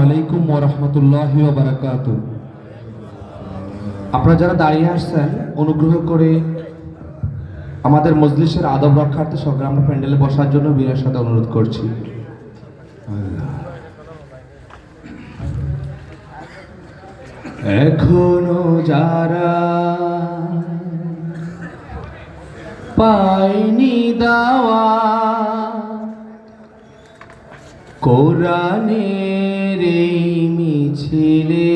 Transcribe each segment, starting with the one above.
আলাইকুম ওয়া রাহমাতুল্লাহি ওয়া বারাকাতুহু। আপনারা যারা দাঁড়িয়ে আসছেন, অনুগ্রহ করে আমাদের মজলিসের আদব রক্ষার্থে সকলে আমরা প্যান্ডেলে বসার জন্য বিনয়ের সাথে অনুরোধ করছি। এখনো যারা পায়নি দাওয়া কোরআনের এই মিছিলে,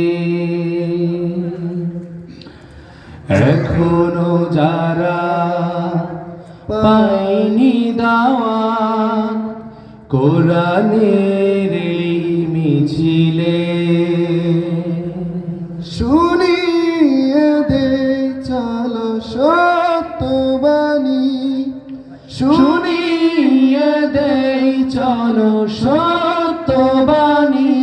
এখনো যারা পায়নি দাওয়াত কোরআনের এই মিছিলে, শুনিয়ে দে চলো সত্যবাণী, শুনিয়ে দেই চলো সত্যবাণী,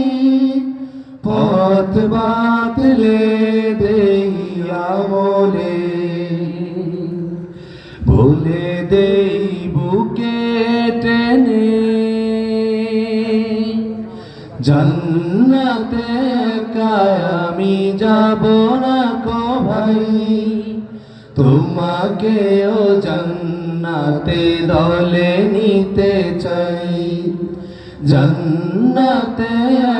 পথ বাতলে দেই আমলে, বলে দেই বুকে টেনে জান্নাতে একাই আমি যাব না কো ভাই, তোমাকেও জান্নাতে দলে নিতে চাই, জান্নাতে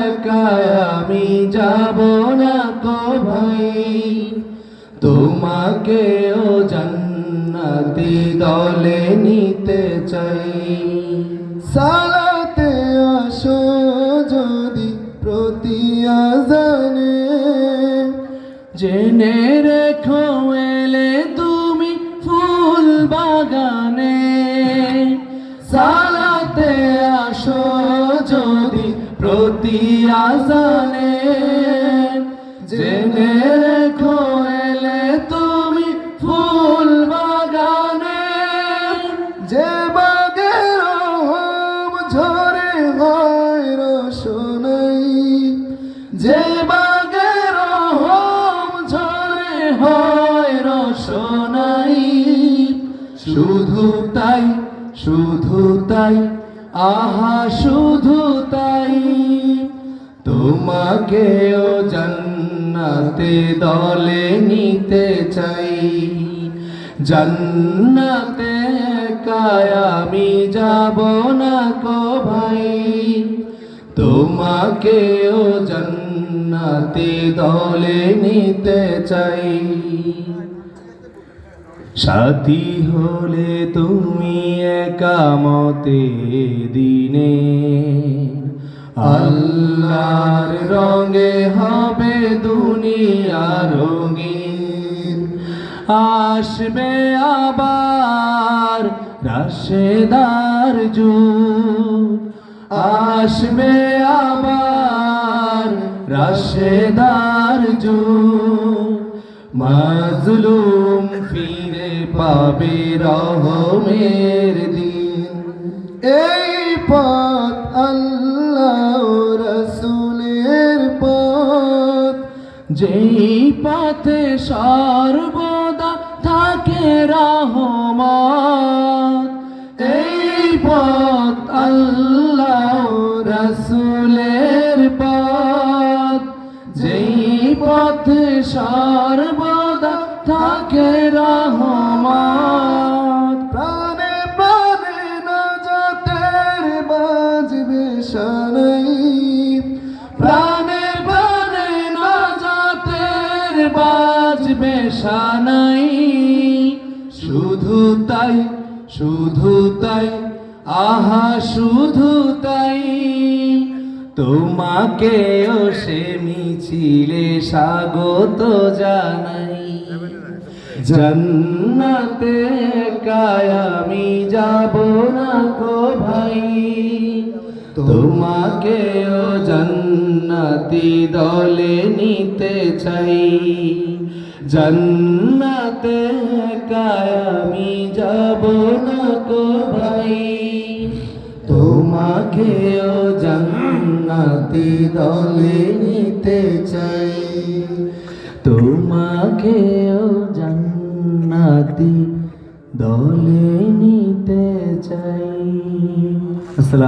একাই আমি যাব না কো ভাই, তোমাকেও জান্নাতি দলে নিতে চাই। সালাতে আসো যদি প্রতি আজানে, জেনে রেখো এলে তুমি ফুল বাগানে, সালাতে আসো যদি প্রতি আজানে, জেনে রেখো এলে তুমি ফুল বাগানে, যে বাগের হোম ঝরে হয় রোশনাই, যে বাগের হোম ঝরে হয় রোশনাই, শুধু তাই শুধু তাই আহা শুধু তাই, তোমাকেও জান্নাতে দলে নিতে চাই, জান্নাতে একাই আমি যাব না কো ভাই, তোমাকেও জান্নাতে দলে নিতে চাই। সাথী হলে তুমি একামতে দিনে, আল্লাহর রঙে হবে দুনিয়া রঙিন, আসবে আবার রাশেদার যুগ, আসবে আবার রাশেদার যুগ, মাজলুম ফিরে পাবে রহমের দিন, এই পথ আল্লাহ রাসূলের পথ, যেই পথে সর্বদা থাকে রহমত, এই পথ আল্লাহ রাসূলের পথ, যেই পথে সর্বদা থাকে রহমত, প্রাণে প্রাণে নাজাতের বাজবে শানাই, প্রাণে প্রাণে নাজাতের বাজবে শানাই, শুধু তাই শুধু তাই আহা শুধু তাই, তোমাকেও সে মিছিলে স্বাগত জানাই, জান্নাতে একাই আমি যাব না কো ভাই, তোমাকেও জান্নাতি দলে নিতে চাই, জান্নাতে একাই আমি যাব না কো ভাই, তোমাকেও জান্নাতি দলে নিতে চাই, তোমাকেও জান্নাতি দলে নিতে চাই। আসসালাম।